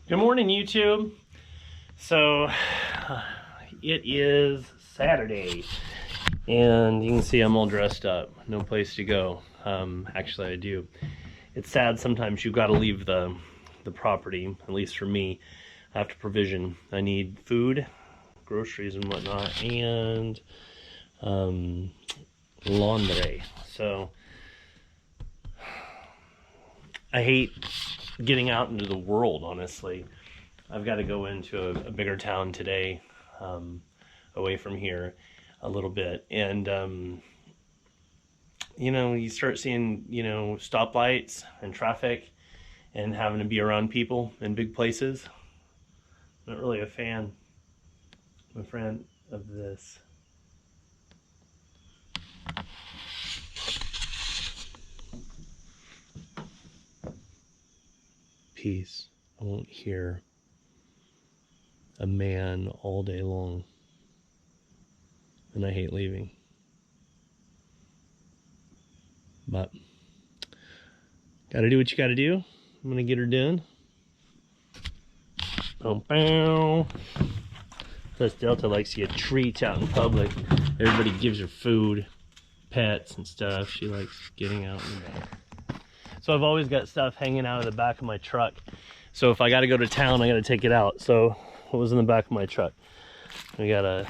Good morning, YouTube. So it is Saturday and you can see I'm all dressed up. No place to go. Actually I do. It's sad sometimes you've got to leave the property, at least for me. I have to provision. I need food, groceries and whatnot, and laundry. So I hate getting out into the world, honestly. I've got to go into a bigger town today, away from here a little bit. And, you know, you start seeing, you know, stoplights and traffic and having to be around people in big places. Not really a fan, my friend, of this. Peace. I won't hear a man all day long. And I hate leaving. But gotta do what you gotta do. I'm gonna get her done. Bow, bow. Plus Delta likes to get treats out in public. Everybody gives her food, pets and stuff. She likes getting out in the back. So I've always got stuff hanging out of the back of my truck. So if I gotta go to town, I gotta take it out. So what was in the back of my truck? We got a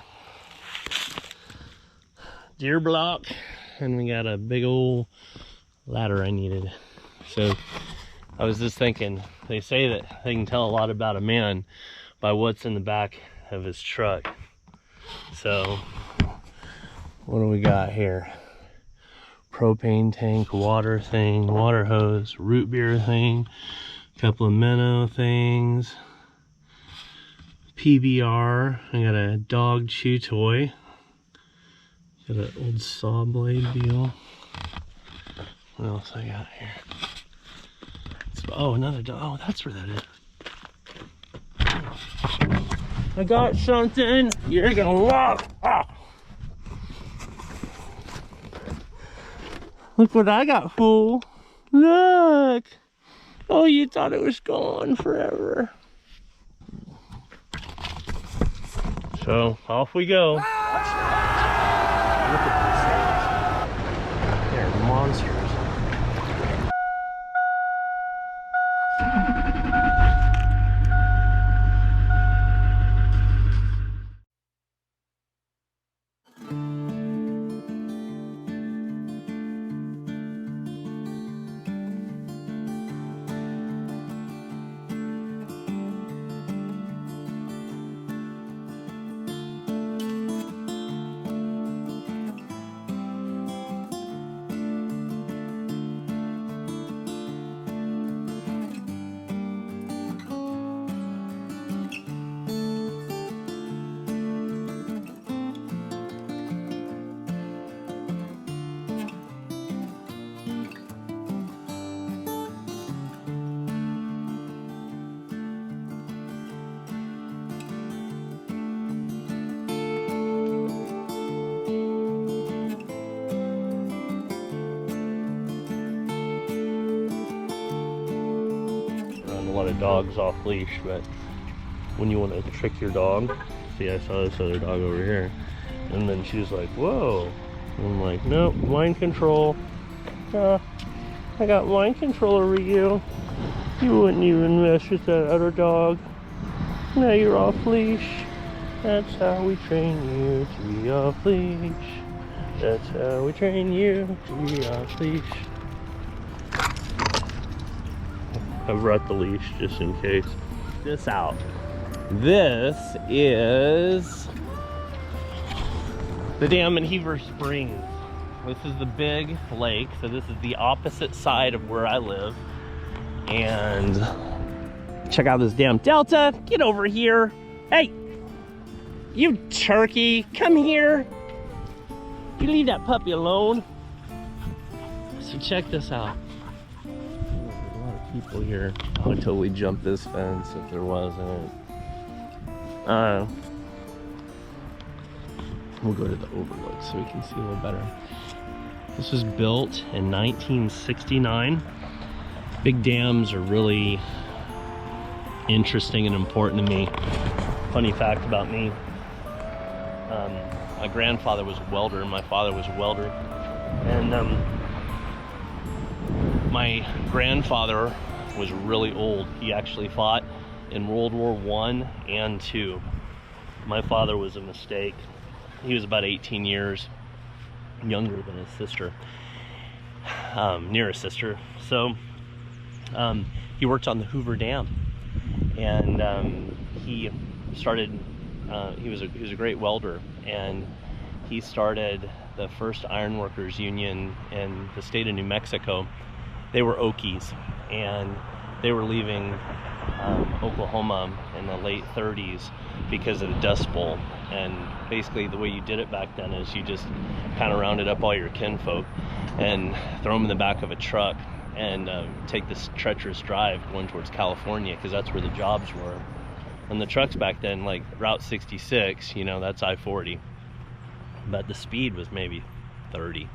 deer block and we got a big old ladder I needed. So I was just thinking, they say that they can tell a lot about a man by what's in the back of his truck. So what do we got here? Propane tank, water thing, water hose, root beer thing, a couple of minnow things, PBR. I got a dog chew toy, got an old saw blade deal. What else I got here? Oh, another dog. Oh, that's where that is. I got something you're gonna love. Ah. Look what I got, fool. Look. Oh, you thought it was gone forever. So, off we go. Look at these things. They're monsters. A lot of dogs off leash, but when you want to trick your dog, see, I saw this other dog over here, and then she was like, whoa. And I'm like, nope, mind control. I got mind control over you. You wouldn't even mess with that other dog. Now you're off leash. That's how we train you to be off leash. That's how we train you to be off leash. I brought the leash just in case. This out. This is the dam in Heber Springs. This is the big lake, so this is the opposite side of where I live. And check out this dam. Delta, get over here. Hey, you turkey, come here. You leave that puppy alone. So check this out. People here. I would totally jump this fence if there wasn't. We'll go to the overlook so we can see a little better. This was built in 1969. Big dams are really interesting and important to me. Funny fact about me, my grandfather was a welder, my father was a welder, and my grandfather was really old. He actually fought in World War I and II. My father was a mistake. He was about 18 years younger than his sister, nearest sister. So he worked on the Hoover Dam, and he started. He was a great welder, and he started the first ironworkers union in the state of New Mexico. They were Okies, and they were leaving Oklahoma in the late 30s because of the Dust Bowl. And basically the way you did it back then is you just kind of rounded up all your kinfolk and throw them in the back of a truck and take this treacherous drive going towards California, because that's where the jobs were. And the trucks back then, like Route 66, you know, that's I-40, but the speed was maybe 30.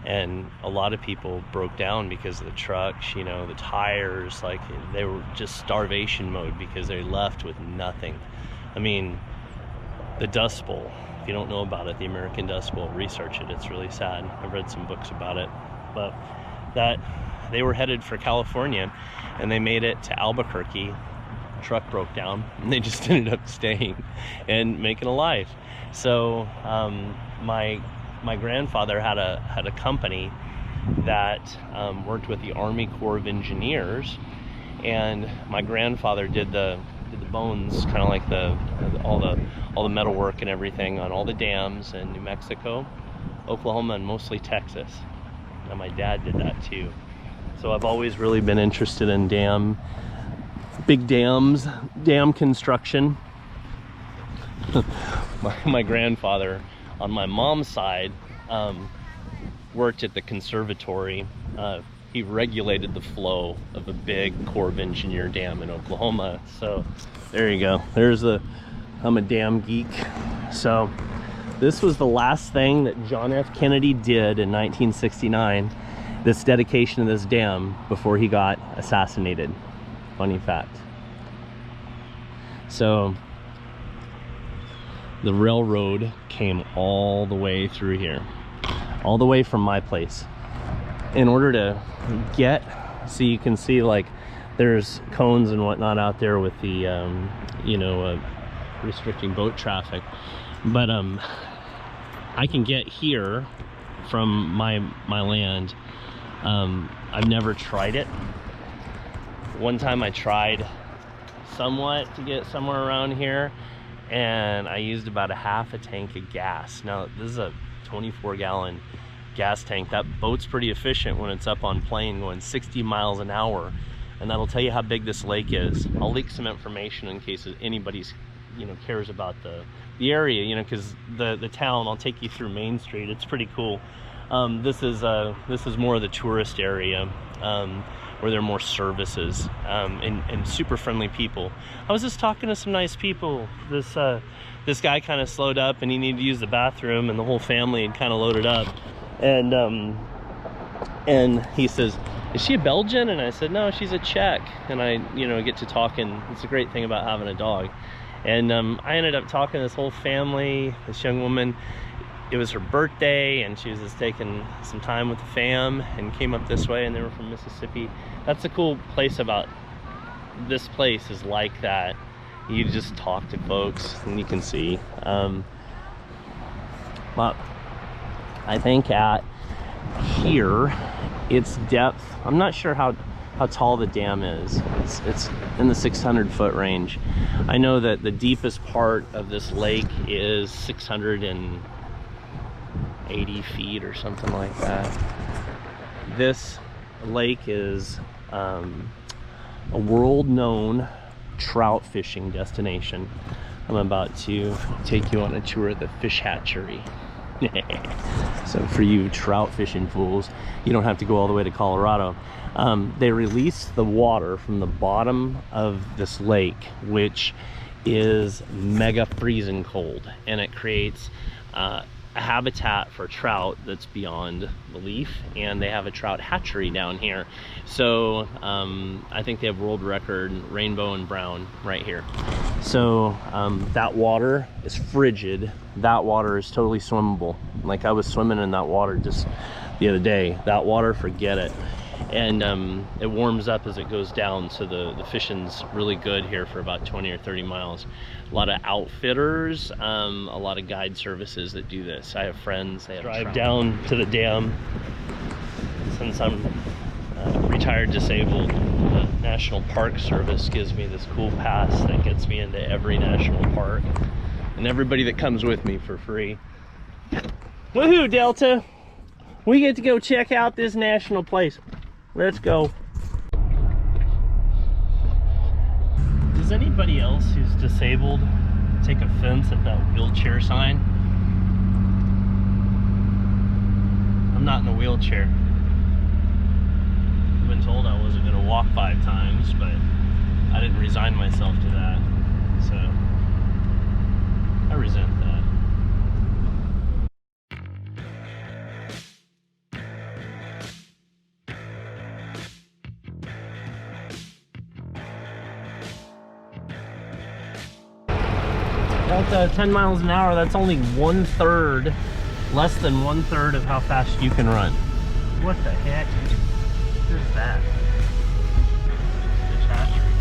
And a lot of people broke down because of the trucks, you know, the tires, like they were just starvation mode because they left with nothing. I mean, the Dust Bowl, if you don't know about it, the American Dust Bowl, research it, it's really sad. I've read some books about it. But that they were headed for California, and they made it to Albuquerque. Truck broke down, and they just ended up staying and making a life. So my grandfather had a company that worked with the Army Corps of Engineers, and my grandfather did the bones, kind of like all the metal work and everything on all the dams in New Mexico, Oklahoma, and mostly Texas. And my dad did that too. So I've always really been interested in big dams, dam construction. My grandfather on my mom's side worked at the conservatory. He regulated the flow of a big Corps of Engineer dam in Oklahoma. So there you go. I'm a dam geek. So this was the last thing that John F. Kennedy did in 1969, this dedication of this dam, before he got assassinated. Funny fact. So the railroad came all the way through here, all the way from my place, in order to get, so you can see like there's cones and whatnot out there with the restricting boat traffic, but I can get here from my land. I've never tried it. One time I tried somewhat to get somewhere around here, and I used about a half a tank of gas. Now this is a 24-gallon gas tank. That boat's pretty efficient when it's up on plane going 60 miles an hour, and that'll tell you how big this lake is. I'll leak some information in case anybody's cares about the area, because the town, I'll take you through Main Street. It's pretty cool. This is more of the tourist area, where there are more services, and super friendly people. I was just talking to some nice people. This guy kind of slowed up, and he needed to use the bathroom, and the whole family had kind of loaded up, and he says, "Is she a Belgian?" And I said, "No, she's a Czech." And I get to talking. It's a great thing about having a dog. And I ended up talking to this whole family, this young woman. It was her birthday, and she was just taking some time with the fam and came up this way, and they were from Mississippi. That's the cool place about this place, is like that. You just talk to folks and you can see. Well, I think at here, its depth, I'm not sure how tall the dam is. It's in the 600-foot range. I know that the deepest part of this lake is 680 feet or something like that. This lake is a world-known trout fishing destination. I'm about to take you on a tour of the fish hatchery. So for you trout fishing fools, you don't have to go all the way to Colorado. They release the water from the bottom of this lake, which is mega freezing cold, and it creates a habitat for trout that's beyond belief, and they have a trout hatchery down here. So I think they have world record rainbow and brown right here. So that water is frigid. That water is totally swimmable. Like, I was swimming in that water just the other day. That water, forget it. And it warms up as it goes down, so the fishing's really good here for about 20 or 30 miles. A lot of outfitters, a lot of guide services that do this. I have friends, they drive down to the dam. Since I'm retired disabled, the National Park Service gives me this cool pass that gets me into every national park, and everybody that comes with me for free. Woohoo, Delta! We get to go check out this national place. Let's go. Does anybody else who's disabled take offense at that wheelchair sign? I'm not in a wheelchair. I've been told I wasn't going to walk 5 times, but I didn't resign myself to that. So I resent that. At 10 miles an hour, that's only 1/3, less than 1/3 of how fast you can run. What the heck? Where's that? Fish hatchery.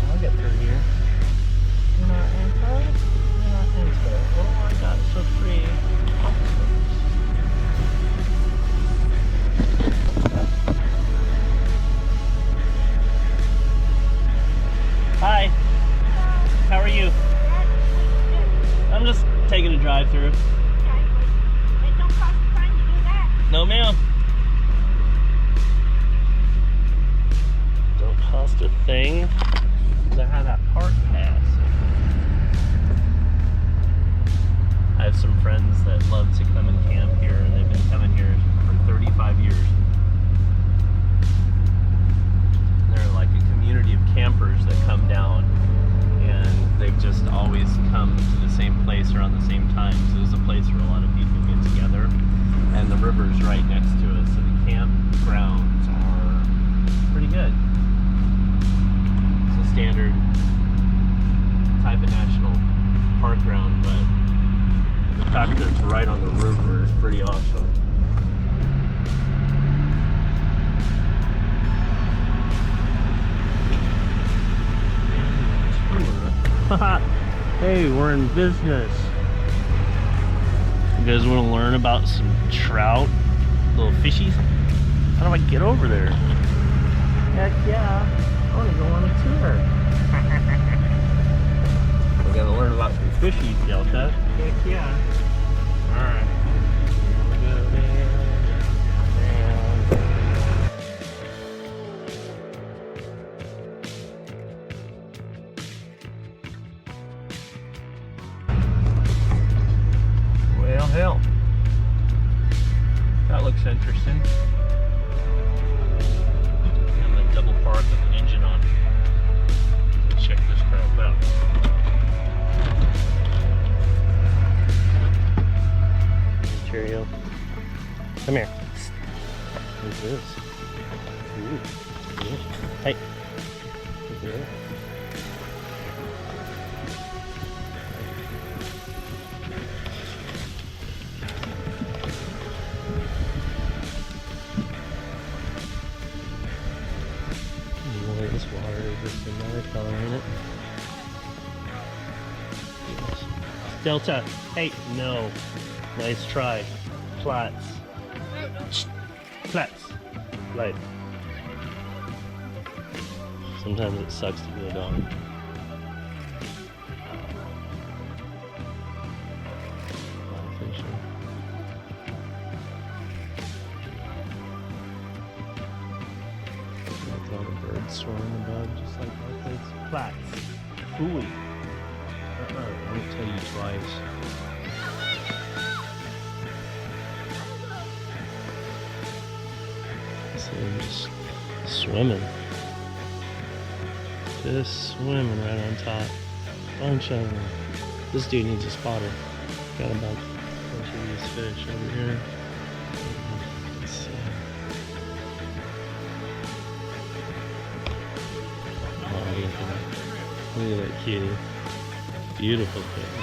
I'll get through here. You're not into it? You're not into it. Oh my god, it's so free. Hi. How are you? I'm just taking a drive through. Okay. It don't cost a thing to do that. No, ma'am. Don't cost a thing. I have that park pass. I have some friends that love to come and camp here, and they've been coming here for 35 years. They're like a community of campers that come down, and they've just always come to the same place around the same time. So it's a place where a lot of people get together, and the river's right next to us, so the campgrounds are pretty good. It's a standard type of national park ground, but the fact that it's right on the river is pretty awesome. Hey, we're in business. You guys want to learn about some trout, little fishies? How do I get over there? Heck yeah, I want to go on a tour. We're gonna learn about some fishies, Delta. Heck yeah. All right. We'll go there. Well, hell, that looks interesting. I'm gonna double park with the engine on. Let's check this crap out. Material. Come here. What's this? Ooh. Hey. What's this? This water is just another color in it. Yes. Delta, hey, no. Nice try. Flats. Flats. Right. Sometimes it sucks to be a dog. Soaring above, just like that place. Flats. Ooey. I won't tell you twice. So I'm just swimming. Just swimming right on top. Bunch of them. This dude needs a spotter. Got a bunch of these fish over here. Let's see. Oh, look at that kitty. Beautiful kitty.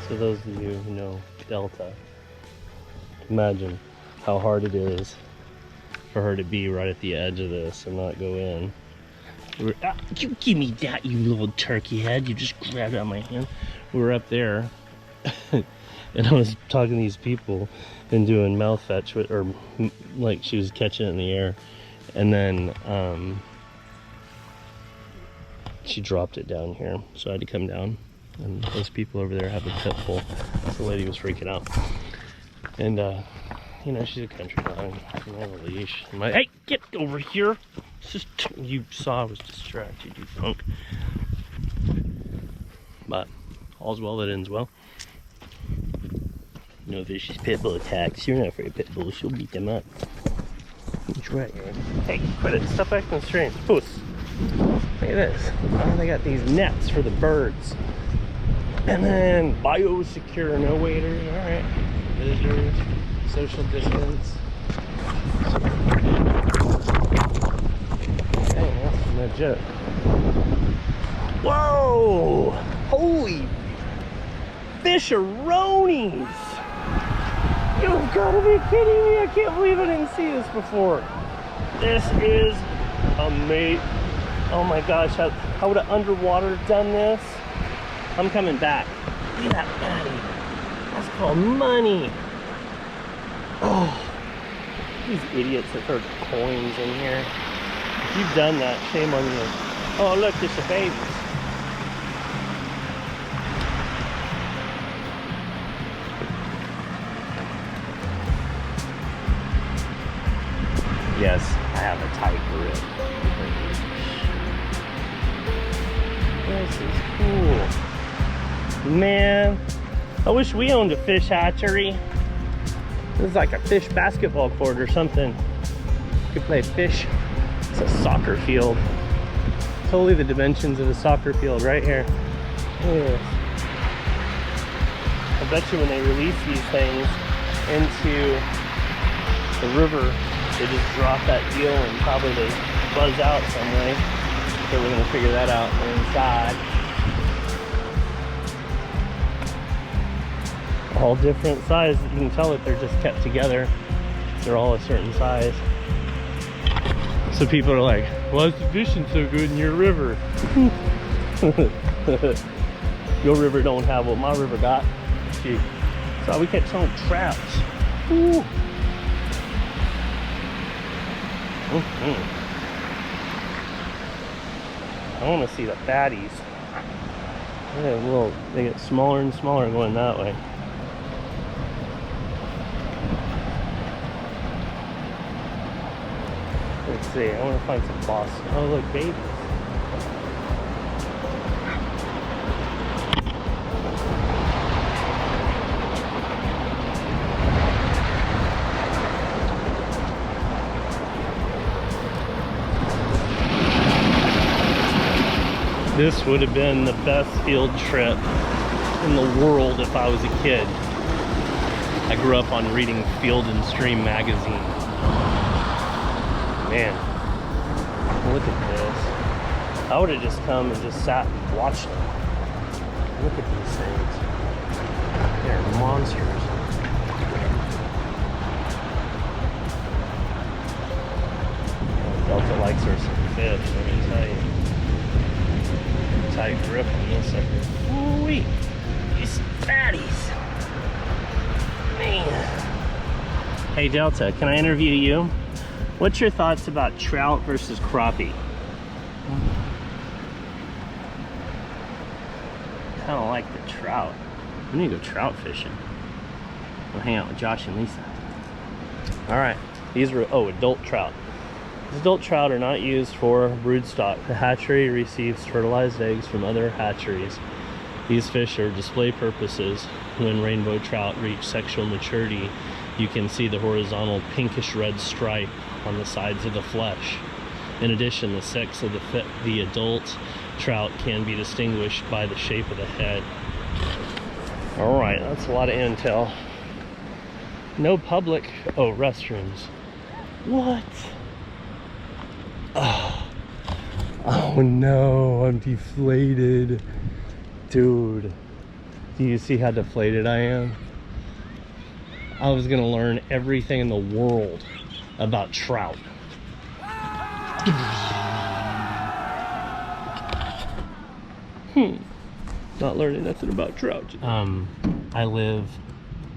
So those of you who know Delta, imagine how hard it is for her to be right at the edge of this and not go in. You give me that, you little turkey head. You just grabbed it out of my hand. We were up there and I was talking to these people and doing mouth fetch with, or like she was catching it in the air, and then she dropped it down here, so I had to come down. And those people over there have a pit bull. The lady was freaking out, and you know, she's a country dog. She doesn't have a leash. I'm like, hey, get over here. It's just, you saw I was distracted, you punk. But all's well that ends well. No vicious pit bull attacks. You're not afraid of pit bulls. She'll beat them up. He's right here. Hey, quit it. Stop acting strange. Puss. Look at this. Oh, they got these nets for the birds. And then biosecure, no waiters. All right. Visitors, social distance. Dang, that's no joke. Whoa! Holy fisheroonies! You've got to be kidding me! I can't believe I didn't see this before. This is amazing. Oh my gosh, I would have underwater done this. I'm coming back. Look at that fatty. That's called money. Oh, these idiots that throw coins in here. If you've done that, shame on you. Oh look, there's the babies. Yes, I have a tight grip. This is cool. Man, I wish we owned a fish hatchery. This is like a fish basketball court or something. You could play fish. It's a soccer field. Totally the dimensions of a soccer field right here. Look at this. I bet you when they release these things into the river, they just drop that deal and probably they buzz out some way. So we're gonna figure that out inside. All different sizes. You can tell that they're just kept together. They're all a certain size. So people are like, why is the fishing so good in your river? Your river don't have what my river got. See, so we catch some trouts. Ooh. I want to see the fatties. They get smaller and smaller going that way. Let's see, I want to find some boss. Oh look, babies. This would have been the best field trip in the world if I was a kid. I grew up on reading Field and Stream magazine. Man, look at this. I would have just come and just sat and watched them. Look at these things. They're monsters. Delta likes her some fish, let me tell you. Tight grip on this sucker. Ooh-wee. These fatties. Man. Hey Delta, can I interview you? What's your thoughts about trout versus crappie? I kind of like the trout. We need to go trout fishing. We'll hang out with Josh and Lisa. All right, these are, adult trout. These adult trout are not used for broodstock. The hatchery receives fertilized eggs from other hatcheries. These fish are display purposes. When rainbow trout reach sexual maturity, you can see the horizontal pinkish red stripe on the sides of the flesh. In addition, the sex of the adult trout can be distinguished by the shape of the head. All right, that's a lot of intel. No public, oh, restrooms. What? Oh no, I'm deflated. Dude, do you see how deflated I am? I was gonna learn everything in the world about trout. Not learning nothing about trout. I live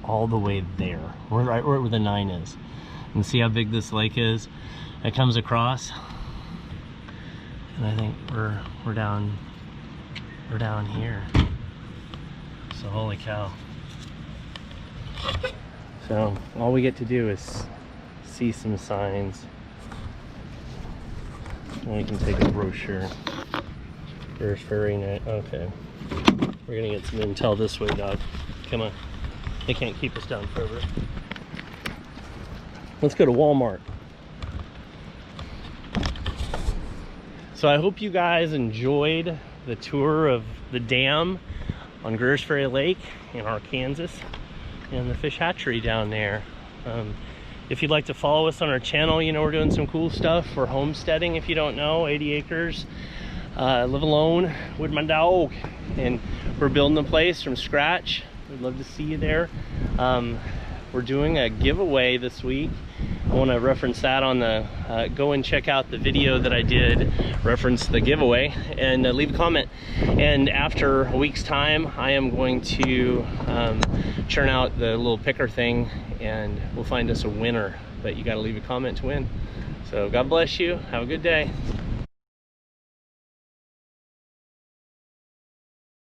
all the way there, right where the 9 is. And see how big this lake is? It comes across, and I think we're down here. So holy cow. So all we get to do is see some signs. And we can take a brochure. Greers Ferry night. Okay. We're gonna get some intel this way, dog. Come on. They can't keep us down forever. Let's go to Walmart. So I hope you guys enjoyed the tour of the dam on Greers Ferry Lake in Arkansas and the fish hatchery down there. If you'd like to follow us on our channel, you know we're doing some cool stuff. We're homesteading, if you don't know, 80 acres. Live alone with my dog, and we're building a place from scratch. We'd love to see you there. We're doing a giveaway this week. I want to reference that on the go and check out the video that I did, reference the giveaway, and leave a comment. And after a week's time, I am going to churn out the little picker thing, and we'll find us a winner. But you got to leave a comment to win. So God bless you. Have a good day.